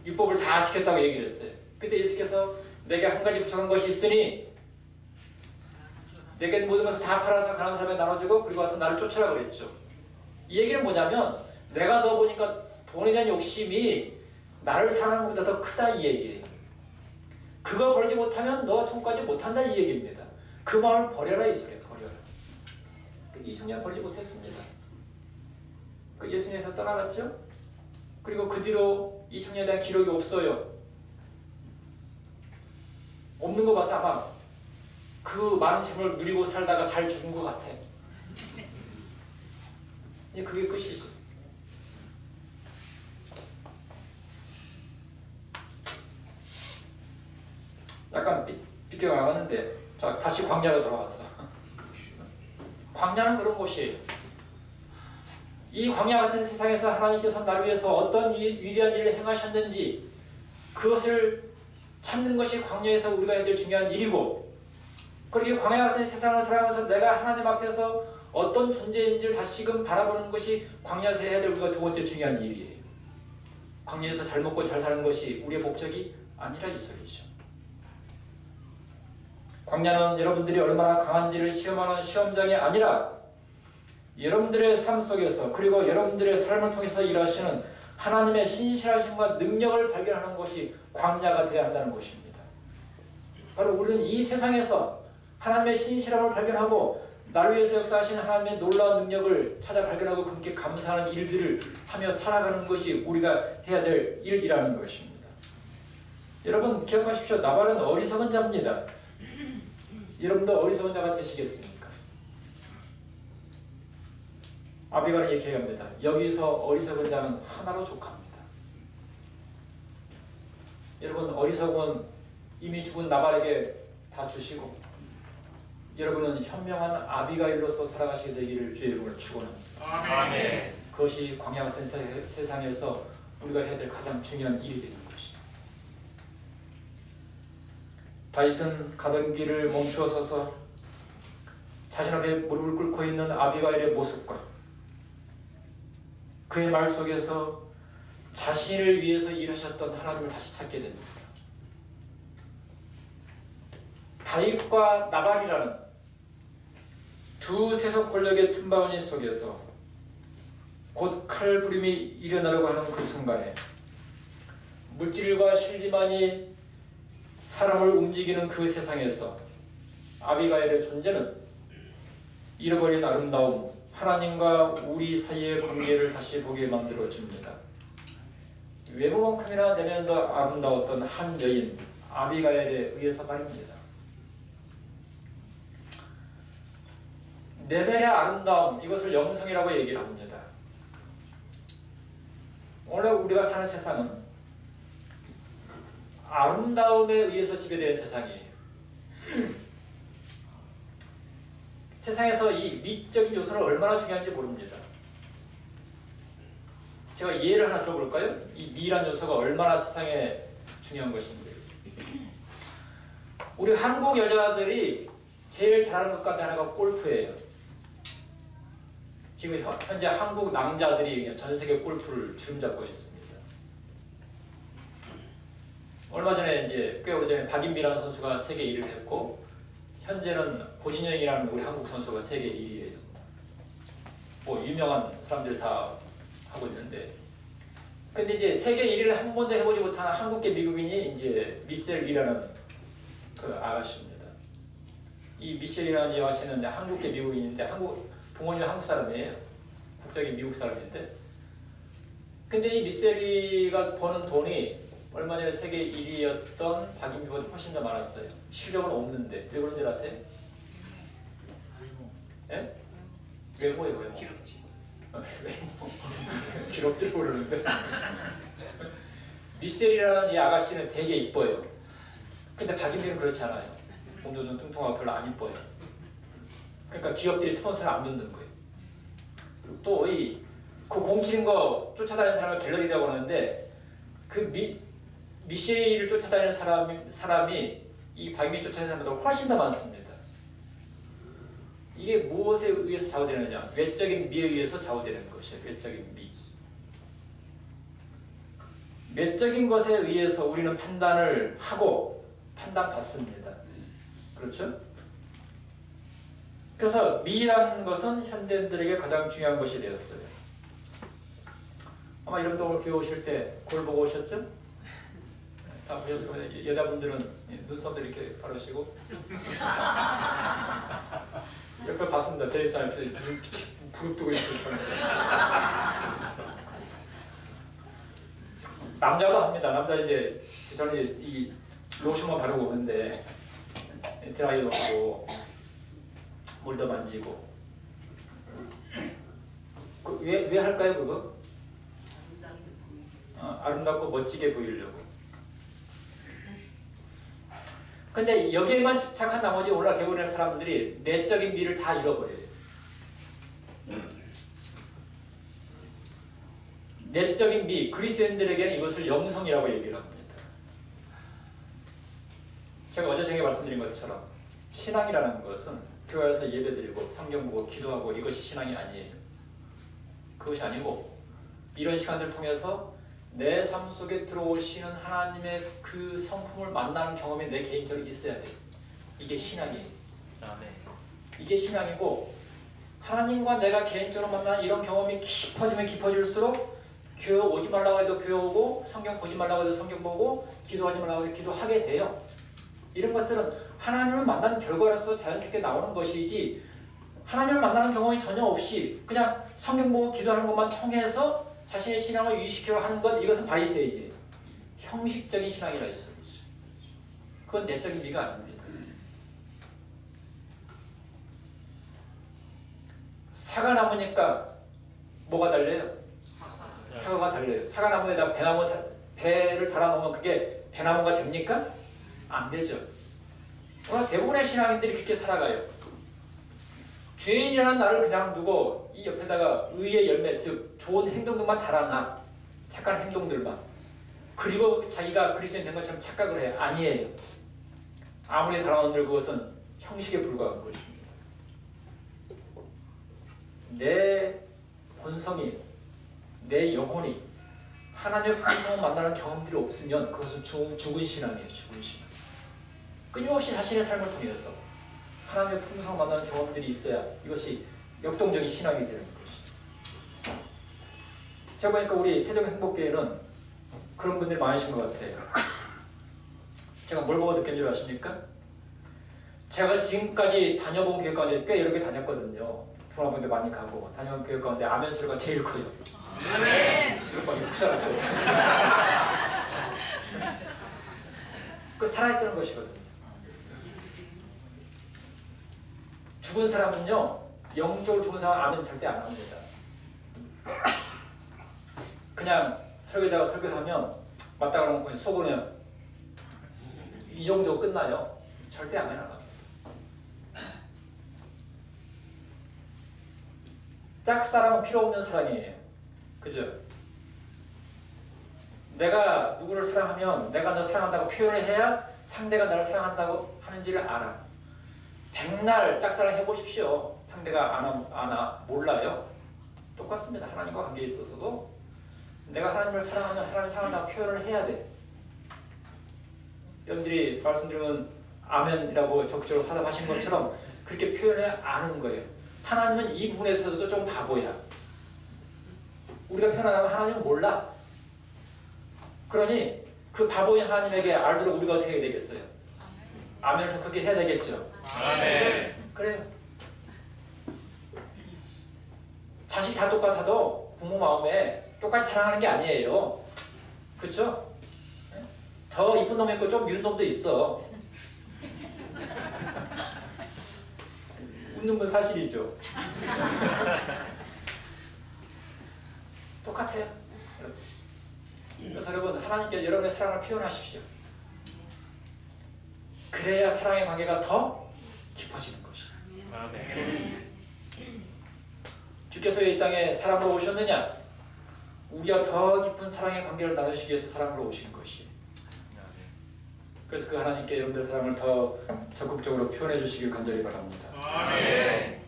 율법을 다 지켰다고 얘기를 했어요. 그때 예수께서 내게 한 가지 부족한 것이 있으니 내게 모든 것을 다 팔아서 가난한 사람에 나눠주고 그리고 와서 나를 쫓으라 그랬죠. 이 얘기는 뭐냐면 내가 너 보니까 돈에 대한 욕심이 나를 사랑하는 것보다 더 크다 이 얘기예요. 그거 버리지 못하면 너 천국까지 못한다 이 얘기입니다. 그 마음을 버려라 이 소리예요. 버려라. 이 청년 버리지 못했습니다. 그 예수님에서 떠나갔죠. 그리고 그 뒤로 이 청년에 대한 기록이 없어요. 없는 거 봐서 아마 그 많은 재물을 누리고 살다가 잘 죽은 것 같아. 이제 그게 끝이지. 약간 비껴가 나갔는데 자 다시 광야로 돌아왔어. 광야는 그런 곳이에요. 이 광야 같은 세상에서 하나님께서 나를 위해서 어떤 위대한 일을 행하셨는지 그것을 찾는 것이 광야에서 우리가 해야 될 중요한 일이고, 그리고 이 광야 같은 세상을 살아가면서 내가 하나님 앞에서 어떤 존재인지를 다시금 바라보는 것이 광야에서 해야 될 우리가 두 번째 중요한 일이에요. 광야에서 잘 먹고 잘 사는 것이 우리의 목적이 아니라 이 소리죠. 광야는 여러분들이 얼마나 강한지를 시험하는 시험장이 아니라 여러분들의 삶 속에서 그리고 여러분들의 삶을 통해서 일하시는 하나님의 신실하심과 능력을 발견하는 것이 광야가 되어야 한다는 것입니다. 바로 우리는 이 세상에서 하나님의 신실함을 발견하고 나를 위해서 역사하신 하나님의 놀라운 능력을 찾아 발견하고 그렇게 감사하는 일들을 하며 살아가는 것이 우리가 해야 될 일이라는 것입니다. 여러분 기억하십시오. 나발은 어리석은 자입니다. 여러분도 어리석은 자가 되시겠습니까? 아비가는 이렇게 얘기합니다. 여기서 어리석은 자는 하나로 족합니다. 여러분 어리석은 이미 죽은 나발에게 다 주시고 여러분은 현명한 아비가일로서 살아가시게 되기를 주의 이름으로 축원합니다. 아멘. 그것이 광야 같은 세상에서 우리가 해야 될 가장 중요한 일이 되는 것입니다. 다윗은 가던 길을 멈추어 서서 자신 앞에 무릎을 꿇고 있는 아비가일의 모습과 그의 말 속에서 자신을 위해서 일하셨던 하나님을 다시 찾게 됩니다. 다윗과 나발이라는 두 세속 권력의 틈바구니 속에서 곧 칼부림이 일어나려고 하는 그 순간에 물질과 실리만이 사람을 움직이는 그 세상에서 아비가일의 존재는 잃어버린 아름다움, 하나님과 우리 사이의 관계를 다시 보게 만들어줍니다. 외모만큼이나 내면 더 아름다웠던 한 여인 아비가일에 의해서 말입니다. 내면의 아름다움, 이것을 영성이라고 얘기를 합니다. 원래 우리가 사는 세상은 아름다움에 의해서 지배되는 세상이에요. 세상에서 이 미적인 요소는 얼마나 중요한지 모릅니다. 제가 예를 하나 들어볼까요? 이 미란 요소가 얼마나 세상에 중요한 것인지. 우리 한국 여자들이 제일 잘하는 것 가운데 하나가 골프예요. 지금 현재 한국 남자들이 전 세계 골프를 주름잡고 있습니다. 얼마 전에 이제 꽤 오래전에 박인비라는 선수가 세계 1위를 했고 현재는 고진영이라는 우리 한국 선수가 세계 1위예요. 뭐 유명한 사람들 다 하고 있는데, 근데 이제 세계 1위를 한 번도 해보지 못한 한국계 미국인이 이제 미셀이라는 그 아가씨입니다. 이 미셀이라는 여아씨는 한국계 미국인인데 부모님이 한국 사람이에요. 국적이 미국 사람인데, 근데 이 미셀이가 버는 돈이 얼마 전에 세계 1위였던 박인비보다 훨씬 더 많았어요. 실력은 없는데 왜 그런지 아세요? 예? 외모예요, 외모. 기럭지. 기럭지 모르는데 미셀이라는 이 아가씨는 되게 이뻐요. 근데 박인비는 그렇지 않아요. 몸도 좀 뚱뚱하고 별로 안 이뻐요. 그러니까 기업들이 스폰서를 안 듣는 거예요. 또 그 공치는 거 쫓아다니는 사람을 갤러리라고 하는데 그 미셸을 쫓아다니는 사람이 이 박인비 쫓아다니는 사람보다 훨씬 더 많습니다. 이게 무엇에 의해서 좌우되느냐? 외적인 미에 의해서 좌우되는 것이에요. 외적인 미. 외적인 것에 의해서 우리는 판단을 하고 판단받습니다. 그렇죠? 그래서 미라는 것은 현대인들에게 가장 중요한 것이 되었어요. 아마 이런 동을 교회 오실 때 거울 보고 오셨죠? 다 보셨을 거예요. 여자분들은 눈썹도 이렇게 바르시고 옆에 봤습니다. 저희 사람이 눈 부릅뜨고 있을 거예요. 남자도 합니다. 남자 이제 저는 이제 이 로션만 바르고 오는데 드라이도 하고 물도 만지고 왜 할까요 그거? 아름답고 멋지게 보이려고. 근데 여기에만 집착한 나머지 오늘날 대부분의 사람들이 내적인 미를 다 잃어버려요. 내적인 미, 그리스도인들에게는 이것을 영성이라고 얘기를 합니다. 제가 어제 전에 말씀드린 것처럼 신앙이라는 것은 교회에서 예배드리고 성경 보고 기도하고 이것이 신앙이 아니에요. 그것이 아니고 이런 시간들을 통해서 내 삶 속에 들어오시는 하나님의 그 성품을 만나는 경험이 내 개인적으로 있어야 돼요. 이게 신앙이에요. 이게 신앙이고 하나님과 내가 개인적으로 만나는 이런 경험이 깊어지면 깊어질수록 교회 오지 말라고 해도 교회 오고 성경 보지 말라고 해도 성경 보고 기도하지 말라고 해도 기도하게 돼요. 이런 것들은 하나님을 만나는 결과로서 자연스럽게 나오는 것이지 하나님을 만나는 경험이 전혀 없이 그냥 성경 보고 기도하는 것만 통해서 자신의 신앙을 유지시키려 하는 것, 이것은 바리새인이에요. 형식적인 신앙이라 있어요. 그건 내적인 미가 아닙니다. 사과나무니까 뭐가 달려요? 사과가 달려요. 사과나무에다 배를 달아놓으면 그게 배나무가 됩니까? 안 되죠. 오늘 대부분의 신앙인들이 그렇게 살아가요. 죄인이라는 나를 그냥 두고 이 옆에다가 의의 열매, 즉 좋은 행동들만 달아놔. 착한 행동들만. 그리고 자기가 그리스도인 된 것처럼 착각을 해. 아니에요. 아무리 달아놓은들 그것은 형식에 불과한 것입니다. 내 본성이, 내 영혼이 하나님의 품성을 만나는 경험들이 없으면 그것은 죽은 신앙이에요. 죽은 신앙. 끊임없이 자신의 삶을 통해서 하나님의 품성을 만나는 경험들이 있어야 이것이 역동적인 신앙이 되는 것이죠. 제가 보니까 우리 세종행복교회는 그런 분들이 많으신 것 같아요. 제가 뭘 보고 느낀 줄 아십니까? 제가 지금까지 다녀본 교회 가운데 꽤 여러 개 다녔거든요. 중앙교회 많이 가고 다녀본 교회 가운데 아멘 소리가 제일 커요. 막 육살하고 그 살아있다는 것이거든요. 죽은 사람은요, 영적으로 죽은 사람은 아멘 절대 안 합니다. 그냥 설교자가 설교하면 맞다 그러면 속으로는 이 정도 끝나요. 절대 아멘 안 합니다. 짝사랑은 필요 없는 사랑이에요. 그죠? 내가 누구를 사랑하면 내가 너 사랑한다고 표현을 해야 상대가 나를 사랑한다고 하는지를 알아. 백날 짝사랑 해보십시오. 상대가 아나 몰라요. 똑같습니다. 하나님과 관계에 있어서도 내가 하나님을 사랑하면 하나님을 사랑한다고 표현을 해야 돼. 여러분들이 말씀드리면 아멘이라고 적극적으로 하신 것처럼 그렇게 표현해야 아는 거예요. 하나님은 이 부분에서도 좀 바보야. 우리가 표현하면 하나님은 몰라. 그러니 그 바보인 하나님에게 알도록 우리가 어떻게 해야 되겠어요? 아멘을 더 크게 해야 되겠죠. 아멘. 그래요. 자식 다 똑같아도 부모 마음에 똑같이 사랑하는 게 아니에요. 그렇죠? 더 이쁜 놈이 있고 좀 미운 놈도 있어. 웃는 건 사실이죠. 똑같아요. 그래서 여러분, 하나님께 여러분의 사랑을 표현하십시오. 그래야 사랑의 관계가 더 깊어지는 것이에요. 주께서 이 땅에 사랑으로 오셨느냐? 우리가 더 깊은 사랑의 관계를 나누시기 위해서 사랑으로 오신 것이에요. 그래서 그 하나님께 여러분들의 사랑을 더 적극적으로 표현해 주시길 간절히 바랍니다. 아멘.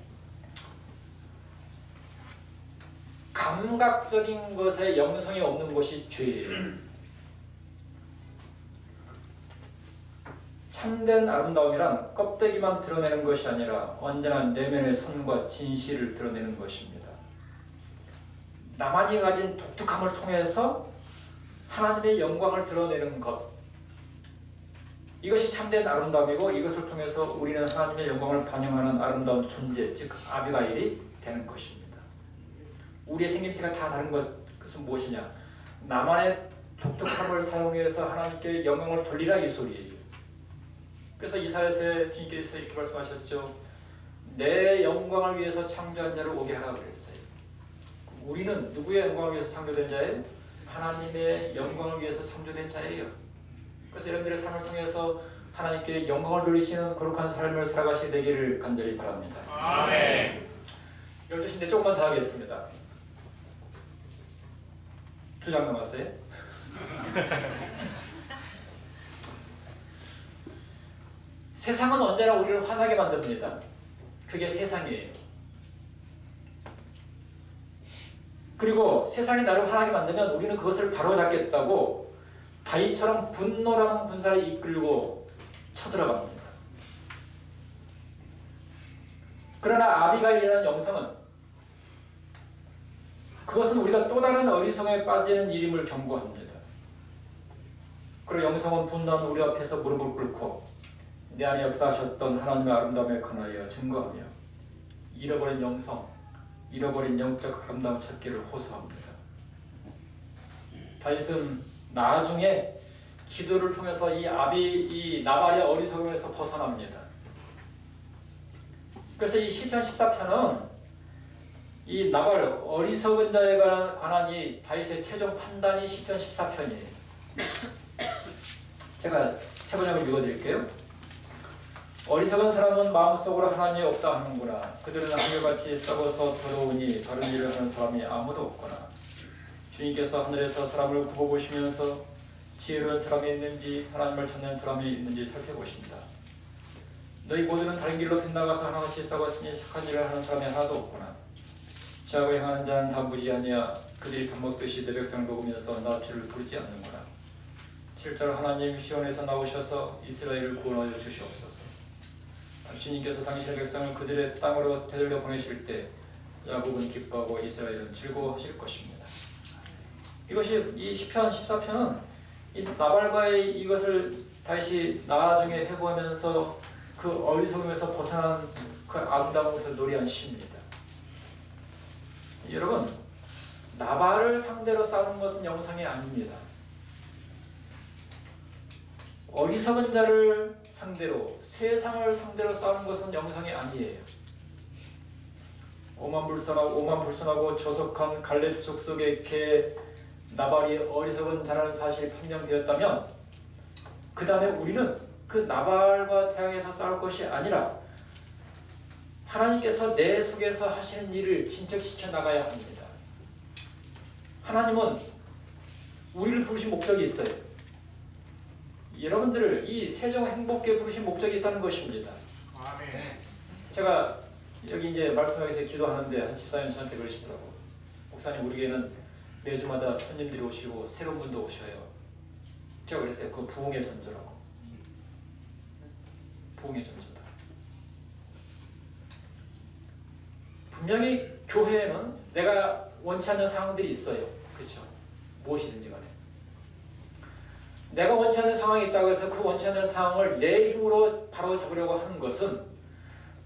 감각적인 것에 영성이 없는 것이 죄예요. 참된 아름다움이란 껍데기만 드러내는 것이 아니라 언제나 내면의 선과 진실을 드러내는 것입니다. 나만이 가진 독특함을 통해서 하나님의 영광을 드러내는 것, 이것이 참된 아름다움이고, 이것을 통해서 우리는 하나님의 영광을 반영하는 아름다운 존재, 즉 아비가일이 되는 것입니다. 우리의 생김새가 다 다른 것은 무엇이냐? 나만의 독특함을 사용해서 하나님께 영광을 돌리라, 이 소리예요. 그래서 이사야서에 주님께서 이렇게 말씀하셨죠. 내 영광을 위해서 창조한 자를 오게 하라 그랬어요. 우리는 누구의 영광을 위해서 창조된 자예요? 하나님의 영광을 위해서 창조된 자예요. 그래서 여러분들의 삶을 통해서 하나님께 영광을 돌리시는 거룩한 삶을 살아가시게 되기를 간절히 바랍니다. 아멘. 12시인데 조금만 더 하겠습니다. 2장 남았어요. 세상은 언제나 우리를 화나게 만듭니다. 그게 세상이에요. 그리고 세상이 나를 화나게 만들면 우리는 그것을 바로잡겠다고 다윗처럼 분노라는 군사를 이끌고 쳐들어갑니다. 그러나 아비가일이라는 영성은, 그것은 우리가 또 다른 어리석음에 빠지는 일임을 경고합니다. 그리고 영성은 분노한 우리 앞에서 무릎을 꿇고 내 안에 역사하셨던 하나님의 아름다움에 관하여 증거하며 잃어버린 영성, 잃어버린 영적 아름다움 찾기를 호소합니다. 다윗은 나중에 기도를 통해서 이 나발의 어리석음에서 벗어납니다. 그래서 이 시편 14편은 이 나발 어리석은 자에 관한 이 다윗의 최종 판단이 시편 14편이에요. 제가 최번역을 읽어드릴게요. 어리석은 사람은 마음속으로 하나님이 없다 하는구나. 그들은 한결같이 썩어서 더러우니 다른 일을 하는 사람이 아무도 없구나. 주님께서 하늘에서 사람을 굽어보시면서 지혜로운 사람이 있는지 하나님을 찾는 사람이 있는지 살펴보신다. 너희 모두는 다른 길로 빗나가서 하나같이 썩었으니 착한 일을 하는 사람이 하나도 없구나. 죄악을 행하는 자는 다 무지 아니야. 그들이 밥 먹듯이 내 백성을 먹으면서 나 주를 부르지 않는구나. 7절 하나님 시온에서 나오셔서 이스라엘을 구원하여 주시옵소서. 주님께서 당신의 백성을 그들의 땅으로 되돌려 보내실 때 야곱은 기뻐하고 이스라엘은 즐거워하실 것입니다. 이것이 이 시편 14편은 이 나발과의 이것을 다시 나중에 회고하면서 그 어리석음에서 벗어난 그 아름다운 것을 노래한 시입니다. 여러분, 나발을 상대로 싸우는 것은 영성이 아닙니다. 어리석은 자를 상대로, 세상을 상대로 싸우는 것은 영성이 아니에요. 오만불손하고 조속한 갈렙 족속의 개 나발이 어리석은 자라는 사실이 판명되었다면 그 다음에 우리는 그 나발과 대항해서 싸울 것이 아니라 하나님께서 내 속에서 하시는 일을 진척시켜 나가야 합니다. 하나님은 우리를 부르신 목적이 있어요. 여러분들을 이 세종 행복에 부르신 목적이 있다는 것입니다. 아멘. 제가 여기 이제 말씀하기 위해서 기도하는데 한 집사님 저한테 그러시더라고. 목사님, 우리 교회는 매주마다 손님들이 오시고 새로운 분도 오셔요. 제가 그랬어요. 그거 부흥의 전조라고. 부흥의 전조다. 분명히 교회에는 내가 원치 않는 상황들이 있어요. 그렇죠? 무엇이든지 간에. 내가 원치 않는 상황이 있다고 해서 그 원치 않는 상황을 내 힘으로 바로 잡으려고 하는 것은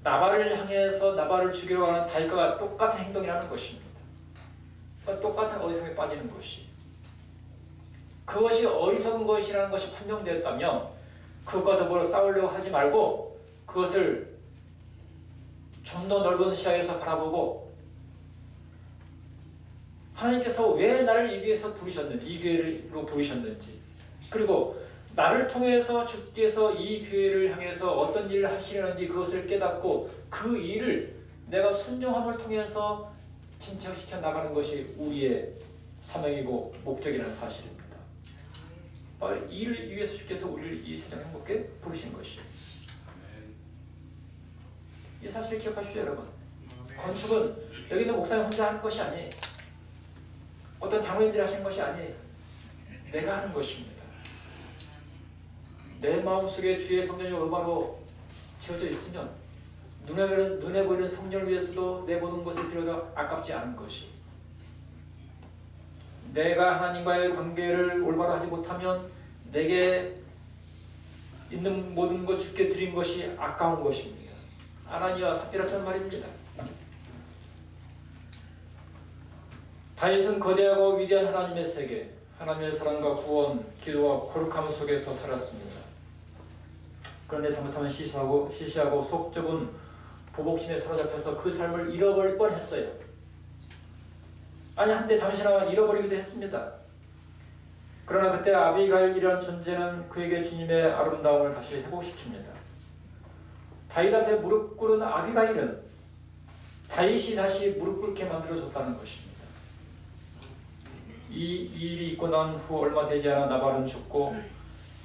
나발을 향해서 나발을 죽이려고 하는 다윗과 똑같은 행동이라는 것입니다. 똑같은 어리석음에 빠지는 것이. 그것이 어리석은 것이라는 것이 판명되었다면 그것과 더불어 싸우려고 하지 말고 그것을 좀 더 넓은 시야에서 바라보고 하나님께서 왜 나를 이 교회에서 부르셨는지, 이 교회로 부르셨는지, 그리고 나를 통해서 주께서 이 교회를 향해서 어떤 일을 하시려는지 그것을 깨닫고 그 일을 내가 순종함을 통해서 진척시켜 나가는 것이 우리의 사명이고 목적이라는 사실입니다. 바로 이를 위해서 주께서 우리를 이 세상 행복에 부르신 것이에요. 이 사실을 기억하십시오, 여러분. 건축은 여기 있는 목사님 혼자 하는 것이 아니에요. 어떤 장로님들이 하시는 것이 아니에요. 내가 하는 것입니다. 내 마음속에 주의 성전이 올바로 채워져 있으면 눈에 보이는 성전을 위해서도 내 모든 것을 드려도 아깝지 않은 것이, 내가 하나님과의 관계를 올바로 하지 못하면 내게 있는 모든 것 주께 드린 것이 아까운 것입니다. 아나니와 삽비라처럼 말입니다. 다윗은 거대하고 위대한 하나님의 세계, 하나님의 사랑과 구원, 기도와 거룩함 속에서 살았습니다. 그런데 잘못하면 시시하고 속 좁은 보복심에 사로잡혀서 그 삶을 잃어버릴 뻔했어요. 아니, 한때 잠시나마 잃어버리기도 했습니다. 그러나 그때 아비가일이라는 존재는 그에게 주님의 아름다움을 다시 회복시킵니다. 다윗 앞에 무릎 꿇은 아비가일은 다윗이 다시 무릎 꿇게 만들어줬다는 것입니다. 이 일이 있고 난 후 얼마 되지 않아 나발은 죽고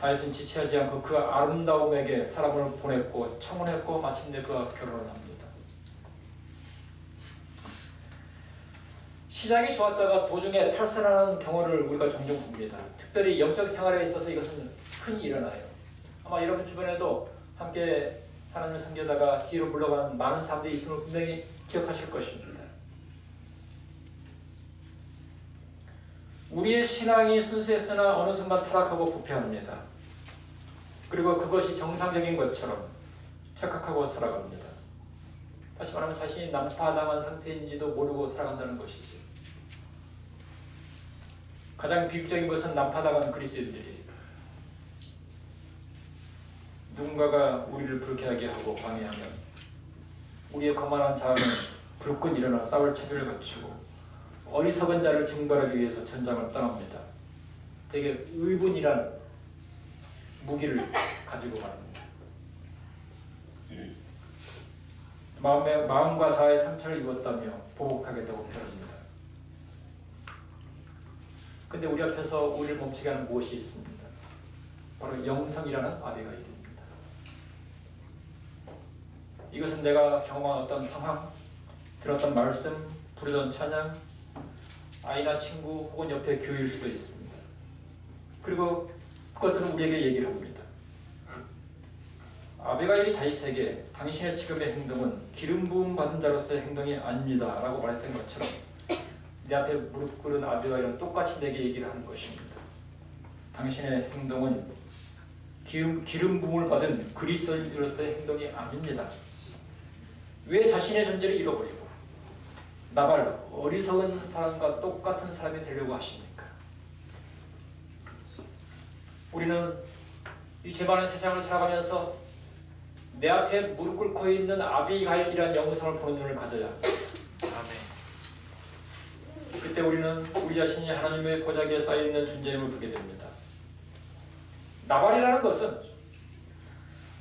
다윗은 지체하지 않고 그 아름다움에게 사람을 보냈고 청혼했고 마침내 그와 결혼을 합니다. 시작이 좋았다가 도중에 탈선하는 경우를 우리가 종종 봅니다. 특별히 영적 생활에 있어서 이것은 흔히 일어나요. 아마 여러분 주변에도 함께 하나님을 섬기다가 뒤로 물러가는 많은 사람들이 있음을 분명히 기억하실 것입니다. 우리의 신앙이 순수했으나 어느 순간 타락하고 부패합니다. 그리고 그것이 정상적인 것처럼 착각하고 살아갑니다. 다시 말하면 자신이 난파당한 상태인지도 모르고 살아간다는 것이죠. 가장 비극적인 것은 난파당한 그리스도인들이에요. 누군가가 우리를 불쾌하게 하고 방해하면 우리의 거만한 자아는 불끈 일어나 싸울 체계를 갖추고 어리석은 자를 징벌하기 위해서 전장을 떠납니다. 되게 의분이란 무기를 가지고 말합니다. 마음과 자아의 상처를 입었다며 보복하겠다고 표현합니다. 근데 우리 앞에서 우리를 멈추게 하는 무엇이 있습니다. 바로 영성이라는 아비가일입니다. 이것은 내가 경험한 어떤 상황, 들었던 말씀, 부르던 찬양, 아이나 친구 혹은 옆에 교회일 수도 있습니다. 그리고 그것들은 우리에게 얘기를 합니다. 아비가일이 다윗에게 당신의 지금의 행동은 기름 부음 받은 자로서의 행동이 아닙니다 라고 말했던 것처럼 내 앞에 무릎 꿇은 아비가일은 똑같이 내게 얘기를 하는 것입니다. 당신의 행동은 기름 부음을 받은 그리스도인으로서의 행동이 아닙니다. 왜 자신의 존재를 잃어버리고 나발 어리석은 사람과 똑같은 사람이 되려고 하십니까? 우리는 이 죄 많은 세상을 살아가면서 내 앞에 무릎 꿇고 있는 아비가일이라는 영성을 보는 눈을 가져야 합니다. 아멘. 그때 우리는 우리 자신이 하나님의 보좌기에 쌓여있는 존재임을 보게 됩니다. 나발이라는 것은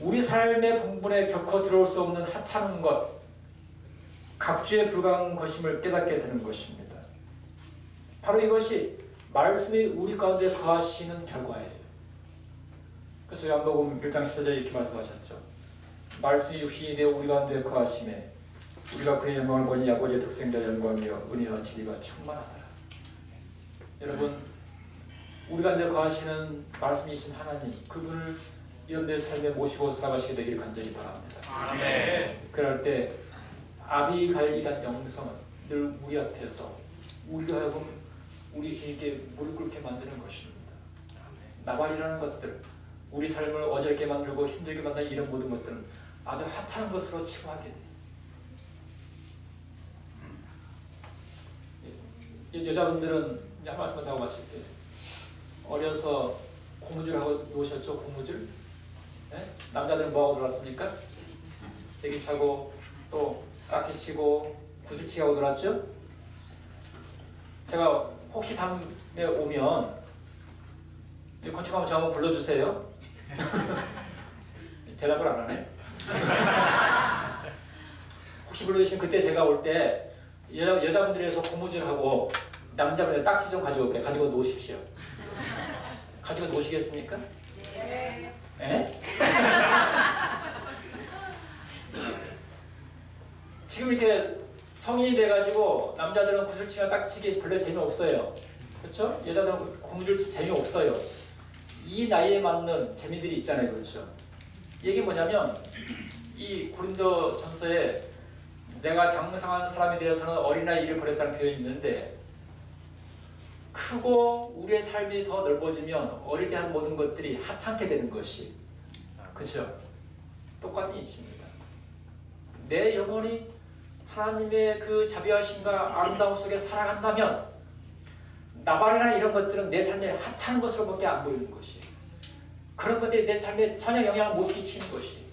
우리 삶의 본분에 결코 들어올 수 없는 하찮은 것, 갑주에 불과한 것임을 깨닫게 되는 것입니다. 바로 이것이 말씀이 우리 가운데 거하시는 결과예요. 그래서 요한복음 1장 14절에 이렇게 말씀하셨죠. 말씀이 육신이 되어 우리 가운데 거하심에 우리가 그의 영광을 보니 아버지의 독생자 영광이여 은혜와 진리가 충만하더라. 여러분, 우리 가운데 거하시는 말씀이신 하나님, 그분을 여러분들의 삶에 모시고 살아가시게 되기를 간절히 바랍니다. 아멘. 그럴 때 아비가일이란 영성은 늘 우리 앞에서 우리가 하여금 우리 주님께 무릎 꿇게 만드는 것입니다. 나발이라는 것들, 우리 삶을 어렵게 만들고 힘들게 만드는 이런 모든 것들은 아주 하찮은 것으로 치부하게 돼요. 여자분들은 이제 한 말씀만 하고 마실게요. 어려서 고무줄 하고 노셨죠? 고무줄? 네? 남자들은 뭐하고 놀았습니까? 제기 차고 또 딱지 치고 구슬치기 하고 놀았죠? 제가 혹시 다음에 오면 건축하면 저 한번 불러주세요. 대답을 안 하네. 혹시 불러주시면 그때 제가 올 때 여자분들에서 고무줄하고 남자분들 딱지 좀 가져올게요. 가지고 노십시오. 가지고 노시겠습니까? 네. 네? 지금 이렇게 성인이 돼가지고 남자들은 구슬치기나 딱지치기 별로 재미없어요. 그렇죠? 여자들은 고무줄 재미없어요. 이 나이에 맞는 재미들이 있잖아요. 그렇죠? 이게 뭐냐면 이 고린도 전서에 내가 장성한 사람이 되어서는 어린아이 일을 버렸다는 표현이 있는데 크고 우리의 삶이 더 넓어지면 어릴 때 한 모든 것들이 하찮게 되는 것이 그렇죠? 똑같은 이치입니다. 내 영혼이 하나님의 그 자비하심과 아름다움 속에 살아간다면 나발이나 이런 것들은 내 삶에 하찮은 것으로밖에 안 보이는 것이 그런 것들이 내 삶에 전혀 영향을 못 끼치는 것이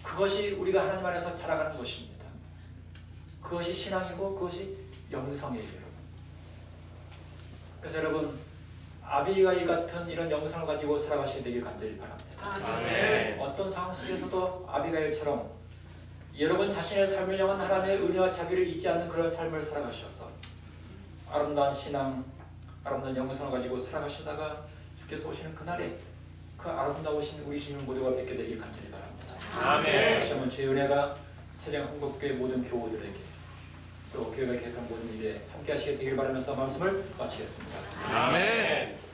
그것이 우리가 하나님 안에서 자라가는 것입니다. 그것이 신앙이고 그것이 영성이에요. 여러분. 그래서 여러분 아비가일 같은 이런 영성을 가지고 살아가시게 되길 간절히 바랍니다. 아멘. 어떤 상황 속에서도 아비가일처럼 여러분 자신의 삶을 향한 하나님의 은혜와 자비를 잊지 않는 그런 삶을 살아가셔서 아름다운 신앙, 아름다운 영성을 가지고 살아가시다가 주께서 오시는 그날에 그 아름다우신 우리 주님 모두가 뵙게 되길 간절히 바랍니다. 아멘. 다시 한번 주의 은혜가 세상 한국교회 모든 교우들에게 또 교회가 계획한 모든 일에 함께 하시게 되길 바라면서 말씀을 마치겠습니다. 아멘.